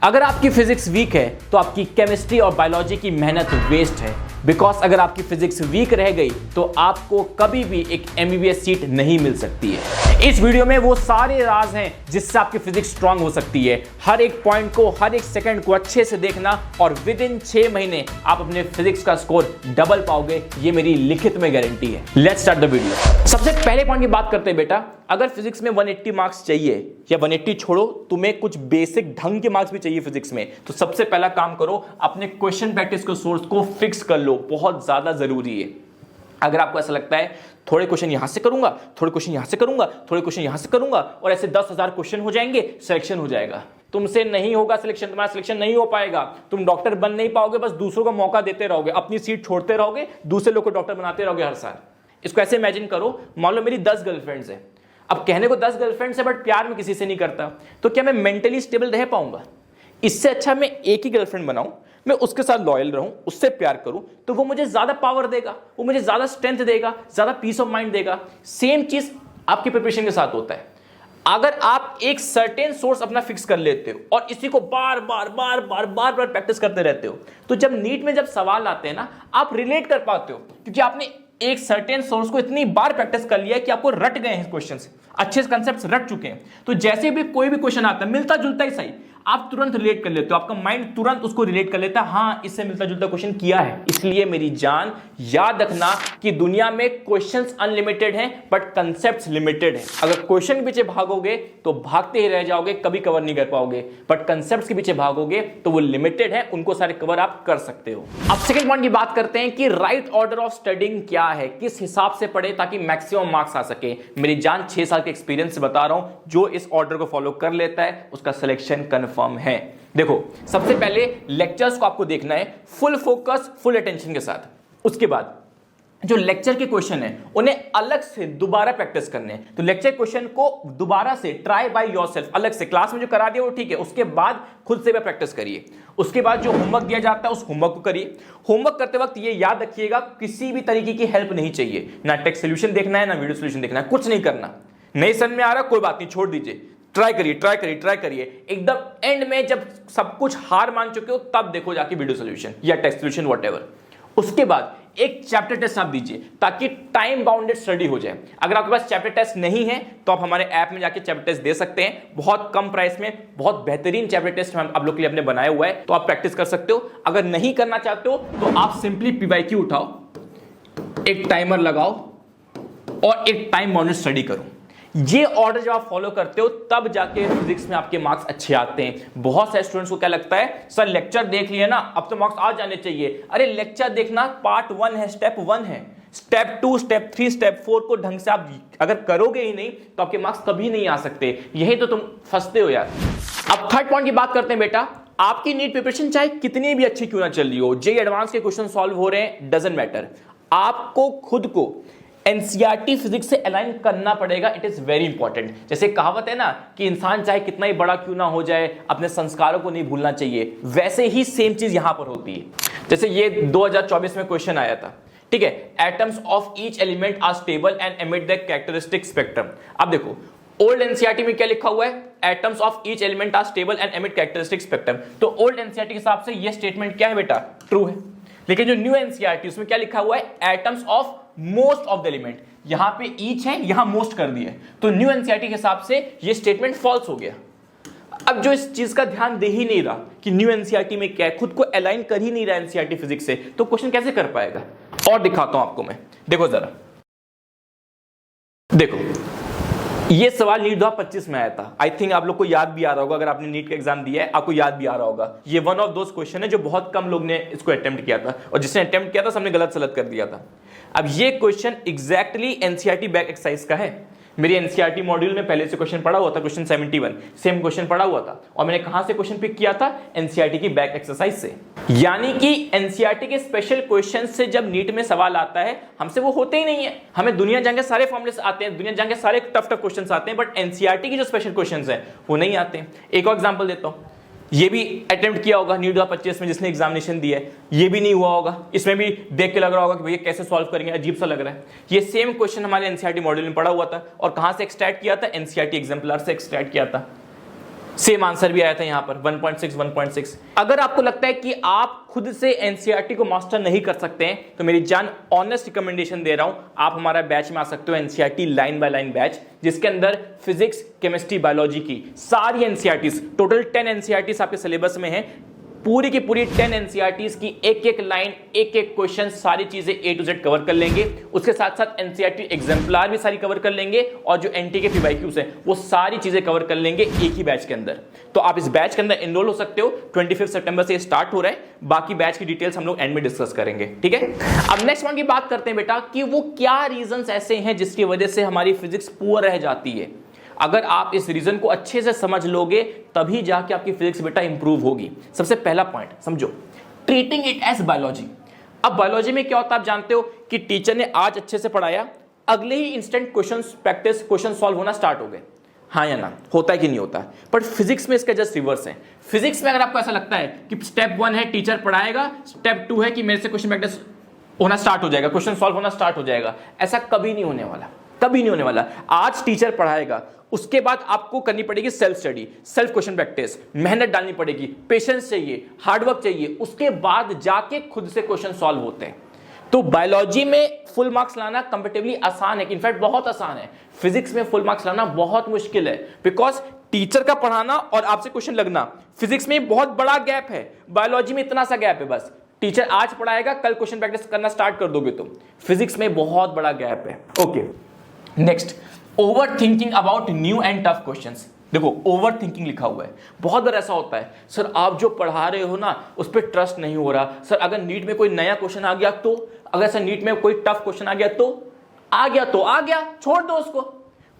अगर आपकी physics week है तो आपकी केमिस्ट्री और बायोलॉजी की मेहनत वेस्ट है। बिकॉज अगर आपकी फिजिक्स वीक रह गई तो आपको कभी भी एक एमबीबीएस सीट नहीं मिल सकती है। इस वीडियो में वो सारे राज हैं जिससे आपकी फिजिक्स स्ट्रांग हो सकती है। हर एक पॉइंट को, हर एक सेकंड को अच्छे से देखना और विद इन 6 महीने आप अपने फिजिक्स का स्कोर डबल पाओगे, ये मेरी लिखित में गारंटी है। Let's start the video. सबसे पहले पॉइंट की बात करते हैं बेटा, अगर फिजिक्स में 180 मार्क्स चाहिए या 180 छोड़ो, तुम्हें कुछ बेसिक ढंग के मार्क्स भी चाहिए फिजिक्स में, तो सबसे पहला काम करो, अपने क्वेश्चन प्रैक्टिस के सोर्स को फिक्स कर लो। बहुत ज्यादा जरूरी है। अगर आपको ऐसा लगता है थोड़े क्वेश्चन यहां से करूंगा, थोड़े क्वेश्चन यहां से करूंगा, थोड़े क्वेश्चन यहां से करूंगा और ऐसे 10,000 क्वेश्चन हो जाएंगे, सिलेक्शन हो जाएगा, तुमसे नहीं होगा सिलेक्शन, तुम्हारा सिलेक्शन नहीं हो पाएगा। तुम डॉक्टर बन नहीं पाओगे, बस दूसरों को मौका देते रहोगे, अपनी सीट छोड़ते रहोगे, दूसरे लोग को डॉक्टर बनाते रहोगे हर साल। इसको ऐसे इमेजिन करो, मान लो मेरी 10 गर्लफ्रेंड्स है। अब कहने को 10 गर्लफ्रेंड्स है बट प्यार में किसी से नहीं करता, तो क्या मैं मेंटली स्टेबल रह पाऊंगा? इससे अच्छा मैं एक ही गर्लफ्रेंड बनाऊं, मैं उसके साथ लॉयल रहूं, उससे प्यार करूं, तो वो मुझे ज्यादा पावर देगा, वो मुझे ज्यादा स्ट्रेंथ देगा, ज्यादा पीस ऑफ माइंड देगा। सेम चीज आपकी प्रिपरेशन के साथ होता है। अगर आप एक सर्टेन सोर्स अपना फिक्स कर लेते हो और इसी को बार बार प्रैक्टिस करते रहते हो, तो जब नीट में जब सवाल आते हैं ना, आप रिलेट कर पाते हो, क्योंकि आपने एक सर्टेन सोर्स को इतनी बार प्रैक्टिस कर लिया कि आपको रट गए हैं क्वेश्चंस, अच्छे कंसेप्ट्स रट चुके हैं। तो जैसे भी कोई भी क्वेश्चन आता है, मिलता जुलता ही सही, आप तुरंत रिलेट कर लेते हो, आपका माइंड तुरंत उसको रिलेट कर लेता है, हाँ इससे मिलता जुलता क्वेश्चन किया है। इसलिए मेरी जान याद रखना कि दुनिया में क्वेश्चंस अनलिमिटेड हैं बट कंसेप्ट्स लिमिटेड हैं। अगर क्वेश्चन के पीछे भागोगे तो भागते ही रह जाओगे, कभी कवर नहीं कर पाओगे, बट कंसेप्ट्स के पीछे भागोगे तो वो लिमिटेड है, उनको सारे कवर आप कर सकते हो। अब सेकंड पॉइंट की बात करते हैं कि राइट ऑर्डर ऑफ स्टडिंग क्या है, किस हिसाब से पढ़े ताकि मैक्सिमम मार्क्स आ सके। मेरी जान 6 साल के एक्सपीरियंस से बता रहा हूं, जो इस ऑर्डर को फॉलो कर लेता है उसका सिलेक्शन कंफर्म है। देखो, सबसे पहले लेक्चर्स को आपको देखना है फुल फोकस, फुल अटेंशन के साथ। उसके बाद जो लेक्चर के क्वेश्चन है उन्हें अलग से दोबारा प्रैक्टिस करने हैं। तो लेक्चर क्वेश्चन को दोबारा से ट्राई बाय योरसेल्फ, अलग से क्लास में जो करा दिया वो ठीक है, उसके बाद खुद से भी प्रैक्टिस करिए। उसके बाद जो होमवर्क दिया जाता है उस होमवर्क को करिए। होमवर्क करते वक्त ये याद रखिएगा, किसी भी तरीके की हेल्प नहीं चाहिए, ना टेक्स्ट सॉल्यूशन देखना है, ना वीडियो सॉल्यूशन देखना है, कुछ नहीं करना। नहीं समझ में आ रहा कोई बात नहीं, छोड़ दीजिए, ट्राई करिए ट्राई करिए ट्राई करिए। एकदम एंड में जब सब कुछ हार मान चुके हो तब देखो जाके वीडियो सॉल्यूशन या टेक्स्ट सॉल्यूशन व्हाटएवर। उसके बाद एक चैप्टर टेस्ट आप दीजिए ताकि टाइम बाउंडेड स्टडी हो जाए। अगर आपके पास चैप्टर टेस्ट नहीं है तो आप हमारे ऐप में जाके चैप्टर टेस्ट दे सकते हैं, बहुत कम प्राइस में बहुत बेहतरीन चैप्टर टेस्ट हम आप लोग के लिए हमने बनाया हुआ है, तो आप प्रैक्टिस कर सकते हो। अगर नहीं करना चाहते हो तो आप सिंपली पीवाईक्यू उठाओ, एक टाइमर लगाओ और एक टाइम बाउंडेड स्टडी करो। ये ऑर्डर जब आप फॉलो करते हो तब जाके फिजिक्स में आपके मार्क्स अच्छे आते हैं। बहुत सारे स्टूडेंट्स को क्या लगता है, सर लेक्चर देख लिया ना अब तो मार्क्स आ जाने चाहिए। अरे लेक्चर देखना पार्ट 1 है, स्टेप 1 है। स्टेप 2, स्टेप 3, स्टेप 4 को ढंग से आप अगर करोगे ही नहीं तो आपके मार्क्स कभी नहीं आ सकते। यही तो तुम फंसते हो यार। अब थर्ड पॉइंट की बात करते हैं बेटा, आपकी नीट प्रिपरेशन चाहे कितनी भी अच्छी क्यों ना चल रही हो, जेईई एडवांस के क्वेश्चन सॉल्व हो रहे हैं, डजंट मैटर, आपको खुद को एनसीईआरटी फिजिक्स से अलाइन करना पड़ेगा। It is very important. जैसे कहावत है ना कि इंसान चाहे कितना ही बड़ा क्यों ना हो जाए अपने संस्कारों को नहीं भूलना चाहिए, वैसे ही सेम चीज यहां पर होती है। जैसे ये 2024 में क्वेश्चन आया था, ठीक है, atoms of each element are stable and emit the characteristic spectrum. अब देखो ओल्ड एनसीईआरटी में क्या लिखा हुआ है, atoms of each element are stable and emit characteristic spectrum. तो ओल्ड एनसीईआरटी के हिसाब से ये स्टेटमेंट क्या है बेटा, ट्रू है। लेकिन जो न्यू एनसीईआरटी उसमें क्या लिखा हुआ है, atoms of most of the element. यहां पे ईच है, यहां मोस्ट कर दिया, तो न्यू एनसीईआरटी के हिसाब से ये स्टेटमेंट फॉल्स हो गया। अब जो इस चीज का ध्यान दे ही नहीं रहा कि न्यू एनसीईआरटी में क्या है, खुद को अलाइन कर ही नहीं रहा एनसीईआरटी फिजिक्स से, तो क्वेश्चन कैसे कर पाएगा। और दिखाता हूं आपको मैं, देखो जरा, देखो ये सवाल नीट 2025 में आया था। आई थिंक आप लोग को याद भी आ रहा होगा, अगर आपने नीट का एग्जाम दिया है आपको याद भी आ रहा होगा। ये वन ऑफ दोस क्वेश्चन है जो बहुत कम लोग ने इसको अटेम्प्ट किया था, और जिसने अटेम्प्ट किया था सबने गलत सलत कर दिया था। अब ये question exactly NCERT back exercise का है। मेरी एनसीईआरटी मॉड्यूल में पहले से क्वेश्चन पढ़ा हुआ था, क्वेश्चन 71 सेम क्वेश्चन पढ़ा हुआ था, और मैंने कहां से क्वेश्चन पिक किया था, एनसीईआरटी की बैक एक्सरसाइज से। यानी कि एनसीईआरटी के स्पेशल क्वेश्चन से जब नीट में सवाल आता है, हमसे वो होते ही नहीं है। हमें दुनिया जंग के सारे फॉर्मुलेस आते हैं, दुनिया जंग के सारे टफ क्वेश्चन आते हैं, बट एनसीईआरटी की जो स्पेशल क्वेश्चन है वो नहीं आते हैं। एक और एग्जाम्पल देता हूं, ये भी अटेम्प्ट किया होगा नीट 2025 में जिसने एग्जामिनेशन दिया है, ये भी नहीं हुआ होगा। इसमें भी देख के लग रहा होगा कि भैया कैसे सॉल्व करेंगे, अजीब सा लग रहा है। ये सेम क्वेश्चन हमारे एनसीईआरटी मॉड्यूल में पढ़ा हुआ था, और कहां से एक्सट्रैक्ट किया था, एनसीईआरटी एग्जाम्पलर से एक्सट्रैक्ट किया था। सेम आंसर भी आया था यहां पर 1.6 अगर आपको लगता है कि आप खुद से एनसीईआरटी को मास्टर नहीं कर सकते हैं तो मेरी जान ऑनेस्ट रिकमेंडेशन दे रहा हूं, आप हमारा बैच में आ सकते हो, NCERT line by line batch, जिसके अंदर फिजिक्स, केमिस्ट्री, बायोलॉजी की सारी एनसीईआरटीज, टोटल 10 एनसीईआरटीज आपके सिलेबस में है। पूरी की पूरी 10 एनसीईआरटीज की एक एक लाइन, एक एक क्वेश्चन, सारी चीजें ए टू जेड कवर कर लेंगे। उसके साथ साथ एनसीईआरटी एग्जाम्पलर भी सारी कवर कर लेंगे और जो एनटी के पीवाईक्यूज हैं वो सारी चीजें कवर कर लेंगे एक ही बैच के अंदर। तो आप इस बैच के अंदर एनरोल हो सकते हो। 25 सितंबर से स्टार्ट हो रहा है, बाकी बैच की डिटेल्स हम लोग एंड में डिस्कस करेंगे, ठीक है। अब नेक्स्ट वन की बात करते हैं बेटा कि वो क्या रीजंस ऐसे हैं जिसकी वजह से हमारी फिजिक्स पुअर रह जाती है। अगर आप इस रीजन को अच्छे से समझ लोगे तभी जाके आपकी फिजिक्स बेटा इंप्रूव होगी। सबसे पहला पॉइंट समझो, ट्रीटिंग इट एज बायोलॉजी। अब बायोलॉजी में क्या होता है आप जानते हो कि टीचर ने आज अच्छे से पढ़ाया, अगले ही instant question practice, question solve होना स्टार्ट हो गए, हाँ या ना, होता है कि नहीं होता। बट फिजिक्स में इसका जस्ट रिवर्स है। फिजिक्स में अगर आपको ऐसा लगता है कि स्टेप 1 है टीचर पढ़ाएगा, स्टेप 2 है कि मेरे से क्वेश्चन प्रैक्टिस होना स्टार्ट हो जाएगा, क्वेश्चन सॉल्व होना स्टार्ट हो जाएगा, ऐसा कभी नहीं होने वाला, कभी नहीं होने वाला। आज टीचर पढ़ाएगा, उसके बाद आपको करनी पड़ेगी self study, self question practice, मेहनत डालनी पड़ेगी, पेशेंस चाहिए, हार्डवर्क चाहिए, उसके बाद जाके खुद से क्वेश्चन सॉल्व होते हैं। तो बायोलॉजी में फुल मार्क्स लाना कंपैरेटिवली आसान है, इनफैक्ट बहुत आसान है। फिजिक्स में फुल मार्क्स लाना बहुत मुश्किल है, बिकॉज टीचर का पढ़ाना और आपसे क्वेश्चन लगना, फिजिक्स में बहुत बड़ा गैप है, बायोलॉजी में इतना सा गैप है बस। टीचर आज पढ़ाएगा, कल क्वेश्चन प्रैक्टिस करना स्टार्ट कर दोगे तुम। फिजिक्स में बहुत बड़ा गैप है। Okay, next, over thinking about new and tough questions. देखो ओवर थिंकिंग लिखा हुआ है, बहुत बार ऐसा होता है सर आप जो पढ़ा रहे हो ना उस पर ट्रस्ट नहीं हो रहा, सर अगर नीट में कोई नया क्वेश्चन आ गया तो, अगर सर नीट में कोई टफ क्वेश्चन आ गया तो आ गया, छोड़ दो उसको,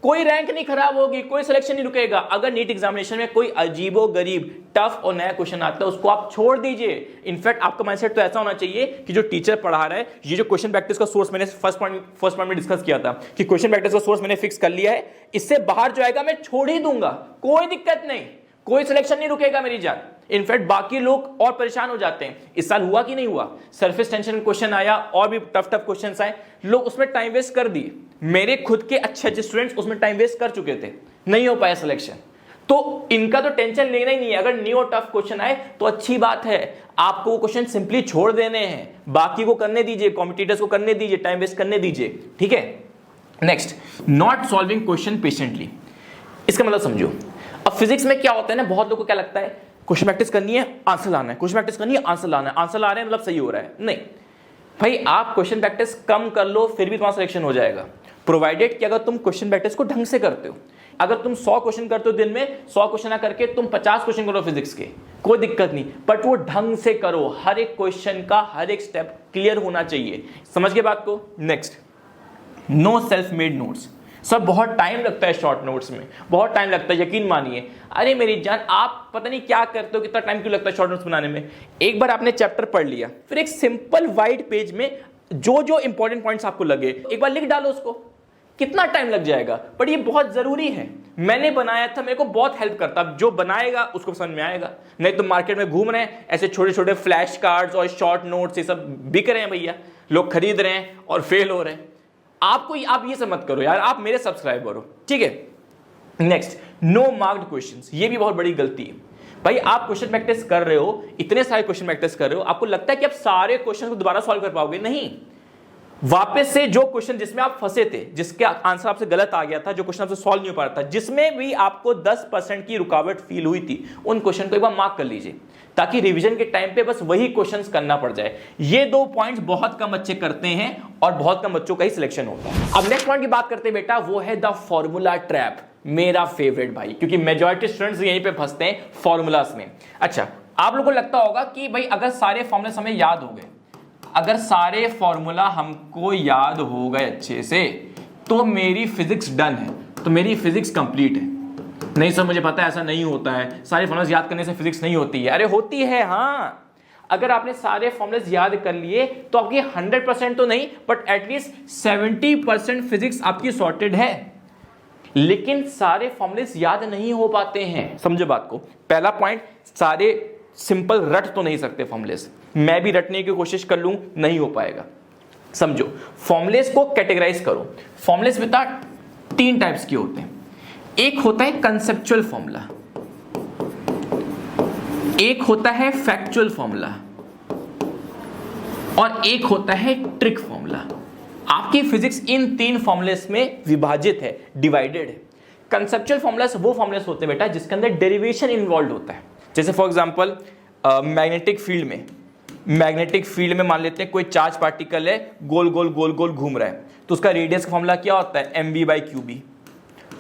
कोई रैंक नहीं खराब होगी, कोई सिलेक्शन नहीं रुकेगा। अगर नीट एग्जामिनेशन में कोई अजीबो गरीब टफ और नया क्वेश्चन आता है उसको आप छोड़ दीजिए। इनफैक्ट आपका माइंडसेट तो ऐसा होना चाहिए कि जो टीचर पढ़ा रहा है, ये जो क्वेश्चन प्रैक्टिस का सोर्स मैंने फर्स्ट पॉइंट में डिस्कस किया था कि क्वेश्चन प्रैक्टिस का सोर्स मैंने फिक्स कर लिया है, इससे बाहर जो आएगा मैं छोड़ ही दूंगा, कोई दिक्कत नहीं, कोई सिलेक्शन नहीं रुकेगा मेरी जान। इनफैक्ट बाकी लोग और परेशान हो जाते हैं। इस साल हुआ कि नहीं हुआ, सरफेस टेंशन क्वेश्चन आया और भी टफ क्वेश्चंस आए, लोग उसमें टाइम वेस्ट कर दिए। मेरे खुद के अच्छे स्टूडेंट्स उसमें टाइम वेस्ट कर चुके थे, नहीं हो पाया सिलेक्शन। तो इनका तो टेंशन लेना ही नहीं है, अगर न्यू और टफ क्वेश्चन आए तो अच्छी बात है, आपको वो क्वेश्चन सिंपली छोड़ देने हैं, बाकी को करने दीजिए, कॉम्पिटिटर्स को करने दीजिए, टाइम वेस्ट करने दीजिए, ठीक है। Next, not solving question patiently. इसका मतलब समझो, अब फिजिक्स में क्या होता है ना, बहुत लोगों को क्या लगता है क्वेश्चन प्रैक्टिस करनी है, आंसर लाना है, क्वेश्चन प्रैक्टिस करनी है, आंसर लाना है, आंसर ला रहे हैं मतलब सही हो रहा है। नहीं भाई, आप क्वेश्चन प्रैक्टिस कम कर लो फिर भी तुम्हारा सिलेक्शन हो जाएगा, प्रोवाइडेड कि अगर तुम क्वेश्चन प्रैक्टिस को ढंग से करते हो। अगर तुम 100 क्वेश्चन करते हो दिन में, 100 क्वेश्चन ना करके तुम 50 क्वेश्चन करो फिजिक्स के, कोई दिक्कत नहीं, बट वो ढंग से करो, हर एक क्वेश्चन का हर एक स्टेप क्लियर होना चाहिए। समझ गए बात को। Next, no self made notes. सब बहुत टाइम लगता है शॉर्ट नोट्स में, बहुत टाइम लगता है, यकीन मानिए। अरे मेरी जान, आप पता नहीं क्या करते हो, कितना टाइम क्यों लगता है शॉर्ट नोट्स बनाने में। एक बार आपने चैप्टर पढ़ लिया, फिर एक सिंपल वाइट पेज में जो जो इंपॉर्टेंट पॉइंट्स आपको लगे एक बार लिख डालो उसको, कितना टाइम लग जाएगा, पर ये बहुत जरूरी है। मैंने बनाया था, मेरे को बहुत हेल्प करता, जो बनाएगा उसको समझ में आएगा। नहीं तो मार्केट में घूम रहे हैं ऐसे छोटे छोटे फ्लैश कार्ड्स और शॉर्ट नोट्स, ये सब बिक रहे हैं भैया, लोग खरीद रहे हैं और फेल हो रहे हैं। आप ये सब मत करो यार, आप मेरे सब्सक्राइबर हो, ठीक है। Next, no marked questions. ये भी बहुत बड़ी गलती है भाई। आप क्वेश्चन प्रैक्टिस कर रहे हो, इतने सारे क्वेश्चन प्रैक्टिस कर रहे हो, आपको लगता है कि आप सारे क्वेश्चन को दोबारा सॉल्व कर पाओगे, नहीं। वापस से जो क्वेश्चन जिसमें आप फंसे थे, जिसके आंसर आपसे गलत आ गया था, जो क्वेश्चन आपसे सॉल्व नहीं हो पा रहा था, जिसमें भी आपको 10% की रुकावट फील हुई थी, उन क्वेश्चन को एक बार मार्क कर लीजिए, ताकि रिवीजन के टाइम पे बस वही क्वेश्चंस करना पड़ जाए। ये 2 पॉइंट्स बहुत कम बच्चे करते हैं और बहुत कम बच्चों का ही सिलेक्शन होता है। अब नेक्स्ट पॉइंट की बात करते हैं बेटा, वो है द फॉर्मूला ट्रैप। मेरा फेवरेट भाई, क्योंकि मेजॉरिटी स्टूडेंट्स यहीं पे फंसते हैं फॉर्मूलास में। अच्छा, आप लोगों को लगता होगा कि भाई अगर सारे फॉर्मूले हमें याद हो गए, अगर सारे फॉर्मूला हमको याद हो गए अच्छे से, तो मेरी फिजिक्स डन है, तो मेरी फिजिक्स कंप्लीट है। नहीं सर, मुझे पता है ऐसा नहीं होता है, सारे फॉर्मूले याद करने से फिजिक्स नहीं होती है। अरे होती है, हाँ। अगर आपने सारे फॉर्मूले याद कर लिए तो आपकी 100% तो नहीं, बट एटलीस्ट 70% फिजिक्स आपकी सॉर्टेड है। लेकिन सारे फॉर्मूले याद नहीं हो पाते हैं, समझो बात को। पहला पॉइंट, सारे सिंपल रट तो नहीं सकते फॉर्मूलेस, मैं भी रटने की कोशिश कर लूं, नहीं हो पाएगा। समझो, फॉर्मूलेस को कैटेगराइज करो। फॉर्मूलेस बेटा 3 टाइप्स के होते हैं। एक होता है कंसेप्चुअल फॉर्मूला, एक होता है फैक्चुअल फॉर्मूला और एक होता है ट्रिक फॉर्मूला। आपकी फिजिक्स इन 3 फॉर्मूलेस में विभाजित है, डिवाइडेड है। कंसेप्चुअल फॉर्मूलास वो फॉर्मूलास होते हैं बेटा जिसके अंदर डेरिवेशन इन्वॉल्व होता है। जैसे फॉर एग्जांपल मैग्नेटिक फील्ड में मान लेते हैं कोई चार्ज पार्टिकल है, गोल गोल गोल गोल घूम रहा है, तो उसका रेडियस का फॉर्मूला क्या होता है, mv/qb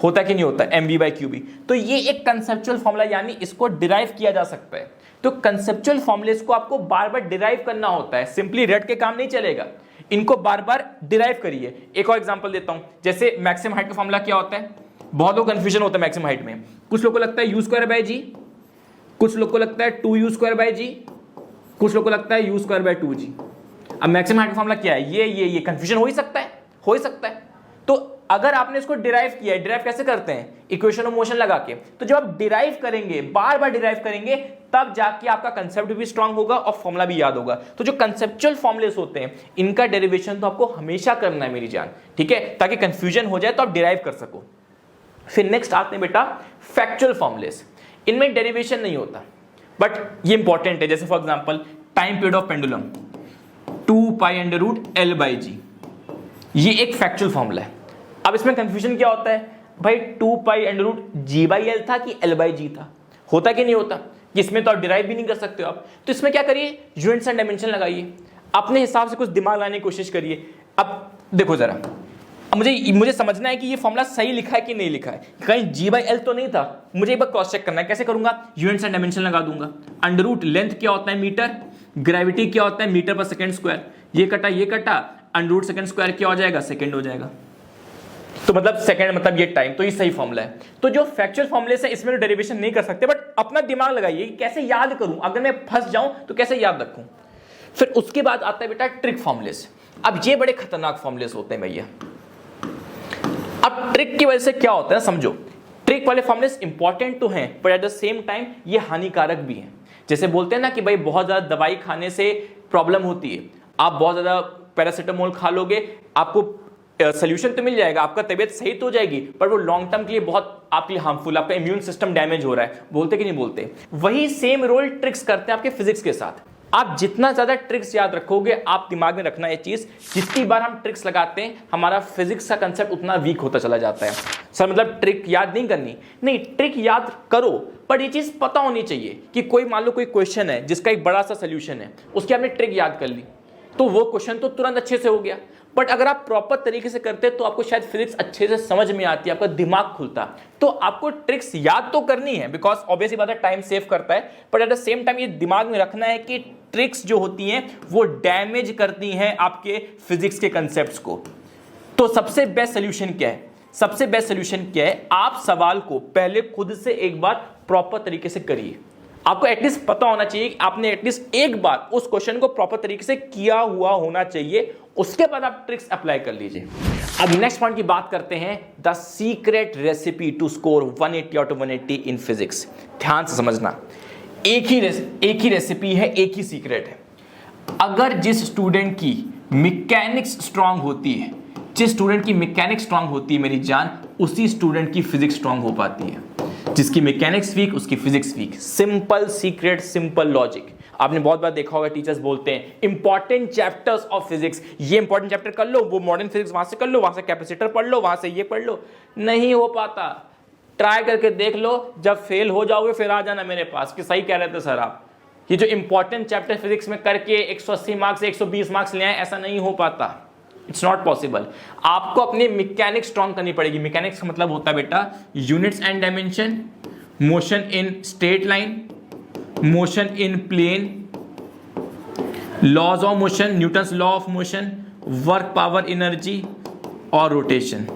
होता है कि नहीं होता है, mv/qb। तो ये एक कंसेप्चुअल फॉर्मूला, यानी इसको डिराइव किया जा सकता है। तो कंसेप्चुअल फॉर्मूलेस को आपको बार बार डिराइव करना होता है, सिंपली रट के काम नहीं चलेगा, इनको बार बार डिराइव करिए। एक और एग्जांपल देता हूं, जैसे मैक्सिमम हाइट का फॉर्मूला क्या होता है, बहुत लोग कंफ्यूजन होता है मैक्सिमम हाइट में। कुछ लोगों को लगता है u²/g, कुछ लोगों को लगता है 2u²/g, कुछ लोगों को लगता है u²/2g। अब मैक्सिमम हाइट का फॉर्मूला क्या है, ये कंफ्यूजन हो ही सकता है। तो अगर आपने इसको डिराइव किया है, डिराइव कैसे करते हैं, इक्वेशन ऑफ मोशन लगा के। तो जब आप डिराइव करेंगे, बार बार डिराइव करेंगे, तब जाके आपका कंसेप्ट भी स्ट्रांग होगा और फॉर्मूला भी याद होगा। तो जो कंसेप्चुअल फॉर्मुलेस होते हैं, इनका डेरिवेशन तो आपको हमेशा करना है मेरी जान, ठीक है, ताकि कंफ्यूजन हो जाए तो आप डिराइव कर सको। फिर नेक्स्ट आते हैं बेटा फैक्चुअल फॉर्मुलेस। इनमें डेरिवेशन नहीं होता, बट ये इंपॉर्टेंट है। जैसे for example time period of pendulum 2π√L/g, ये एक फैक्चुअल फॉर्मूला है। अब इसमें कंफ्यूजन क्या होता है, भाई 2π√g/L था कि L/g था, होता कि नहीं होता, इसमें तो आप डिराइव भी नहीं कर सकते हो आप। तो इसमें क्या करिए, यूनिट्स एंड डायमेंशन लगाइए, अपने हिसाब से कुछ दिमाग लाने की कोशिश करिए। अब देखो जरा, अब मुझे समझना है कि ये फॉर्मूला सही लिखा है कि नहीं लिखा है, कहीं g/L तो नहीं था, मुझे एक बार क्रॉस चेक करना है। कैसे करूंगा, यूनिट्स एंड डायमेंशन लगा दूंगा। अंडर लेंथ क्या होता है मीटर, ग्रेविटी क्या होता है मीटर/सेकंड स्क्वायर, ये कटा अंडर सेकंड स्क्वायर क्या हो जाएगा, सेकंड हो जाएगा। तो मतलब सेकंड मतलब ये टाइम, तो ये सही फॉर्मूला है। तो जो फैक्चुअल फॉर्मूले से इसमें डेरिवेशन नहीं कर सकते, बट अपना दिमाग लगाइए कैसे याद करूं, अगर मैं फंस जाऊं तो कैसे याद रखूं। फिर उसके बाद आता है बेटा ट्रिक फॉर्मूलेस। अब ये बड़े खतरनाक फॉर्मूलेस होते हैं भैया। अब ट्रिक की वजह से क्या होता है समझो, ट्रिक वाले फॉर्मूलेस इंपॉर्टेंट तो हैं, पर एट द सेम टाइम ये हानिकारक भी हैं। जैसे बोलते हैं ना कि भाई बहुत ज्यादा दवाई खाने से प्रॉब्लम होती है, आप बहुत ज्यादा पैरासिटामोल खा लोगे, आपको सोल्यूशन तो मिल जाएगा, आपका तबीयत सही तो हो जाएगी, पर वो लॉन्ग टर्म के लिए बहुत आपके लिए हार्मफुल, आपका इम्यून सिस्टम डैमेज हो रहा है। बोलते कि नहीं बोलते, वही सेम रोल ट्रिक्स करते हैं आपके फिजिक्स के साथ। आप जितना ज्यादा ट्रिक्स याद रखोगे, आप दिमाग में रखना ये चीज, जितनी बार हम ट्रिक्स लगाते हैं हमारा फिजिक्स का कंसेप्ट उतना वीक होता चला जाता है। सर मतलब ट्रिक याद नहीं करनी, नहीं ट्रिक याद करो, पर ये चीज पता होनी चाहिए कि कोई मान लो कोई क्वेश्चन है जिसका एक बड़ा सा सोल्यूशन है, उसकी आपने ट्रिक याद कर ली, तो वो क्वेश्चन तो तुरंत अच्छे से हो गया। बट अगर आप प्रॉपर तरीके से करते तो आपको शायद फिजिक्स अच्छे से समझ में आती, आपका दिमाग खुलता। तो आपको ट्रिक्स याद तो करनी है, बिकॉज ऑब्वियसली बात है टाइम सेव करता है, but at the same time ये दिमाग में रखना है कि ट्रिक्स जो होती हैं वो डैमेज करती हैं आपके फिजिक्स के कंसेप्ट्स को। तो सबसे बेस्ट सोल्यूशन क्या है, सबसे बेस्ट सोल्यूशन क्या है, आप सवाल को पहले खुद से एक बार प्रॉपर तरीके से करिए। आपको एटलीस्ट पता होना चाहिए कि आपने एटलीस्ट एक बार उस क्वेश्चन को प्रॉपर तरीके से किया हुआ होना चाहिए, उसके बाद आप ट्रिक्स अप्लाई कर लीजिए। अब नेक्स्ट पॉइंट की बात करते हैं, the secret recipe to score 180 out of 180 in physics. ध्यान से समझना, एक ही रेसिपी है, एक ही सीक्रेट है। अगर जिस स्टूडेंट की मैकेनिक्स स्ट्रांग होती है, जिस स्टूडेंट की मैकेनिक्स स्ट्रांग होती है मेरी जान, उसी स्टूडेंट की फिजिक्स स्ट्रांग हो पाती है। जिसकी मैकेनिक्स वीक उसकी physics weak. Simple secret, simple logic. आपने बहुत बार देखा होगा टीचर्स बोलते हैं इंपॉर्टेंट चैप्टर्स ऑफ फिजिक्स, ये इंपॉर्टेंट चैप्टर कर लो, वो मॉडर्न फिजिक्स वहां से कर लो, वहां से कैपेसिटर पढ़ लो, वहां से ये पढ़ लो। नहीं हो पाता, ट्राई करके देख लो, जब फेल हो जाओगे फिर आ जाना मेरे पास कि सही कह रहे थे सर आप। ये जो इंपॉर्टेंट चैप्टर फिजिक्स में करके 180 मार्क्स 120 मार्क्स ले आए, ऐसा नहीं हो पाता, इट्स नॉट पॉसिबल। आपको अपनी मैकेनिक्स स्ट्रांग करनी पड़ेगी। मैकेनिक्स का मतलब होता है बेटा units and dimension, motion in straight line, motion in plane, laws of motion, Newton's law of motion, work power energy और रोटेशन।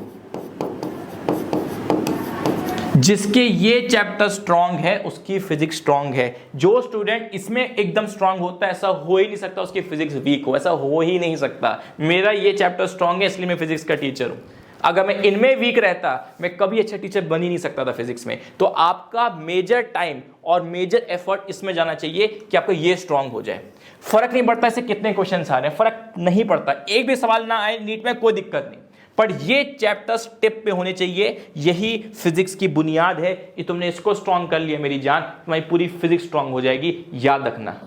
जिसके ये चैप्टर स्ट्रांग है उसकी फिजिक्स स्ट्रांग है। जो स्टूडेंट इसमें एकदम स्ट्रांग होता है, ऐसा हो ही नहीं सकता उसकी फिजिक्स वीक हो, ऐसा हो ही नहीं सकता। मेरा ये चैप्टर स्ट्रांग है इसलिए मैं फिजिक्स का टीचर हूं। अगर मैं इनमें वीक रहता मैं कभी अच्छा टीचर बन ही नहीं सकता था फिजिक्स में। तो आपका मेजर टाइम और मेजर एफर्ट इसमें जाना चाहिए कि आपका ये स्ट्रांग हो जाए। फर्क नहीं पड़ता ऐसे कितने क्वेश्चन आ रहे हैं, फर्क नहीं पड़ता। एक भी सवाल ना आए नीट में कोई दिक्कत नहीं, पर ये चैप्टर्स टिप पे होने चाहिए, यही फिजिक्स की बुनियाद है। ये तुमने इसको स्ट्रांग कर लिया मेरी जान, तुम्हारी पूरी फिजिक्स स्ट्रांग हो जाएगी, याद रखना।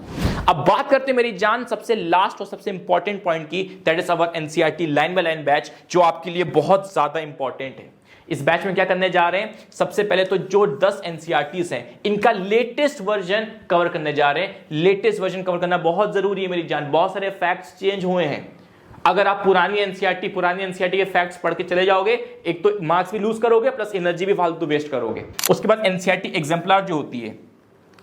अब बात करते हैं मेरी जान सबसे लास्ट और सबसे इंपॉर्टेंट पॉइंट की, that is our NCERT line by line batch, जो आपके लिए बहुत ज्यादा इंपॉर्टेंट है। इस बैच में क्या करने जा रहे हैं, सबसे पहले तो जो 10 एनसीईआरटीज हैं इनका लेटेस्ट वर्जन कवर करने जा रहे हैं। लेटेस्ट वर्जन कवर करना बहुत जरूरी है मेरी जान, बहुत सारे फैक्ट्स चेंज हुए हैं। अगर आप पुरानी एनसीईआरटी के फैक्ट्स पढ़ के चले जाओगे, एक तो मार्क्स भी लूज करोगे प्लस एनर्जी भी फालतू वेस्ट करोगे। उसके बाद एनसीईआरटी एग्जाम्पलर जो होती है,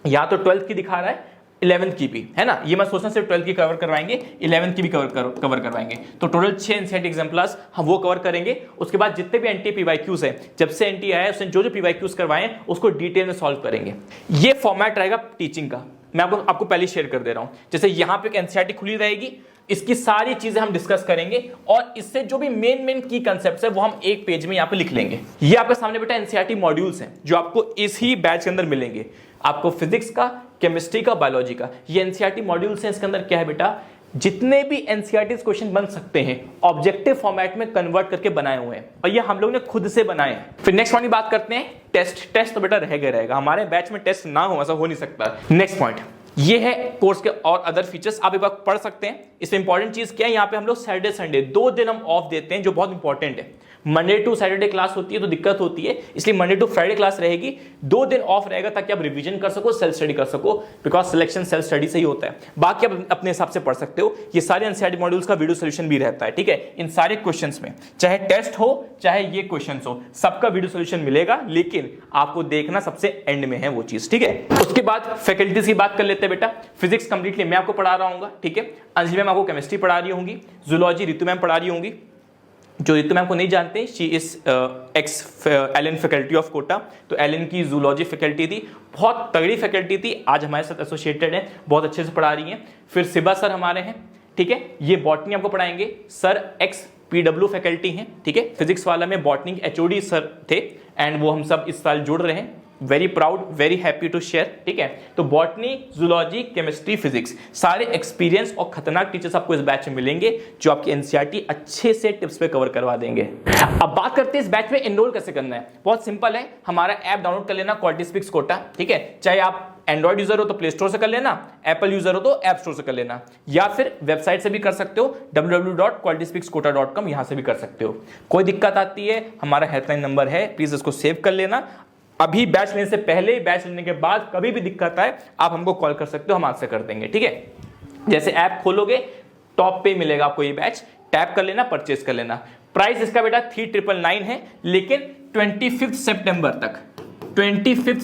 या तो 12th की दिखा रहा है, 11th की भी है ना, ये मैं सोचना सिर्फ 12th की कवर करवाएंगे, 11th की भी कवर करवाएंगे, तो टोटल 6 एनसीईआरटी एग्जाम्पलर्स हम वो कवर करेंगे। उसके बाद जितने भी एनटी पीवाईक्यूज है, जब से एनटी आया है उसने जो पीवाईक्यूज करवाए उसको डिटेल में सॉल्व करेंगे। ये फॉर्मेट रहेगा टीचिंग का, मैं आपको पहले शेयर कर दे रहा हूं। जैसे यहां पे एक एनसीईआरटी खुली रहेगी, इसकी सारी चीजें हम डिस्कस करेंगे और इससे जो भी मेन की कंसेप्ट्स है वो हम एक पेज में यहां पे लिख लेंगे। ये आपके सामने बेटा एनसीईआरटी मॉड्यूल्स हैं जो आपको इसी बैच के अंदर मिलेंगे। आपको फिजिक्स का, केमिस्ट्री का, बायोलॉजी का, ये एनसीईआरटी मॉड्यूल्स हैं। इसके अंदर क्या है बेटा, जितने भी एनसीईआरटी क्वेश्चन बन सकते हैं ऑब्जेक्टिव फॉर्मेट में कन्वर्ट करके बनाए हुए हैं, और ये हम लोग ने खुद से बनाए हैं। फिर नेक्स्ट पॉइंट की बात करते हैं, टेस्ट तो बेटा रहेगा, हमारे बैच में टेस्ट ना हो ऐसा हो नहीं सकता। नेक्स्ट पॉइंट ये है कोर्स के और अदर फीचर्स, आप एक बार पढ़ सकते हैं। इसमें इंपॉर्टेंट चीज क्या है, यहाँ पे हम लोग सैटरडे संडे 2 दिन हम ऑफ देते हैं, जो बहुत इंपॉर्टेंट है। मंडे टू सैटरडे क्लास होती है तो दिक्कत होती है, इसलिए मंडे टू फ्राइडे क्लास रहेगी, 2 दिन ऑफ रहेगा ताकि आप रिवीजन कर सको, सेल्फ स्टडी कर सको, बिकॉज सिलेक्शन सेल्फ स्टडी से ही होता है। बाकी आप अपने हिसाब से पढ़ सकते हो। ये सारे एनसीईआरटी मॉड्यूल्स का वीडियो सोल्यूशन भी रहता है, ठीक है। इन सारे क्वेश्चंस में चाहे टेस्ट हो चाहे ये क्वेश्चंस हो, सबका वीडियो सोल्यूशन मिलेगा, लेकिन आपको देखना सबसे एंड में है वो चीज, ठीक है। उसके बाद फैकल्टीज की बात कर लेते हैं बेटा। फिजिक्स कंप्लीटली मैं आपको पढ़ा रहा हूँ, ठीक है। अंजलि मैम आपको केमिस्ट्री पढ़ा रही होंगी, जूलॉजी रितु मैम पढ़ा रही होंगी। जो रितु मैम को नहीं जानते, she is ex Allen faculty of Kota, तो एलन की जूलॉजी फैकल्टी थी, बहुत तगड़ी फैकल्टी थी, आज हमारे साथ एसोसिएटेड है, बहुत अच्छे से पढ़ा रही हैं। फिर सिबा सर हमारे हैं, ठीक है, ये बॉटनी आपको पढ़ाएंगे, सर एक्स पीडब्ल्यू फैकल्टी हैं, ठीक है। फिजिक्स वाला में बॉटनी के एचओडी सर थे, एंड वो हम सब इस साल जुड़ रहे हैं। Very proud, very happy to share, ठीक है। तो बॉटनी, जूलॉजी, केमिस्ट्री, फिजिक्स, सारे एक्सपीरियंस और खतरनाक टीचर्स आपको इस बैच में मिलेंगे, जो आपकी एनसीईआरटी अच्छे से टिप्स पे कवर करवा देंगे। अब बात करते हैं इस बैच में एनरोल कैसे करना है। बहुत सिंपल है, हमारा ऐप डाउनलोड कर लेना, क्वालिटीस्पिक्स कोटा, ठीक है। चाहे आप एंड्रॉइड यूजर हो तो प्ले स्टोर से कर लेना, एप्पल यूजर हो तो ऐप स्टोर से कर लेना, या फिर वेबसाइट से भी कर सकते हो, www.qualityspixquota.com, यहां से भी कर सकते हो। कोई दिक्कत आती है, हमारा हेल्पलाइन नंबर है, प्लीज इसको सेव कर लेना। अभी बैच लेने से पहले, बैच लेने के बाद कभी भी दिक्कत आए आप हमको कॉल कर सकते हो, हम आंसर कर देंगे, ठीक है। जैसे ऐप खोलोगे टॉप पे मिलेगा आपको ये बैच, टैप कर लेना, परचेज कर लेना। प्राइस इसका बेटा 3999 है, लेकिन 25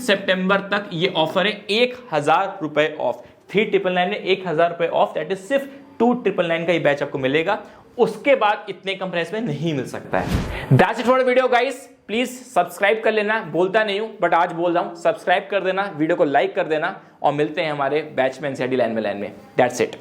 सितंबर तक ये ऑफर है 1000 रुपए ऑफ। 3999 में 1000 रुपए ऑफ, दैट इज सिर्फ 2999 का ये बैच आपको मिलेगा। उसके बाद इतने कम प्राइस में नहीं मिल सकता है। That's it for the video guys, please subscribe कर लेना, बोलता नहीं हूं बट आज बोल रहा हूं, सब्सक्राइब कर देना, वीडियो को लाइक कर देना, और मिलते हैं हमारे बैच में एनसीईआरटी लाइन बाय लाइन में। That's it.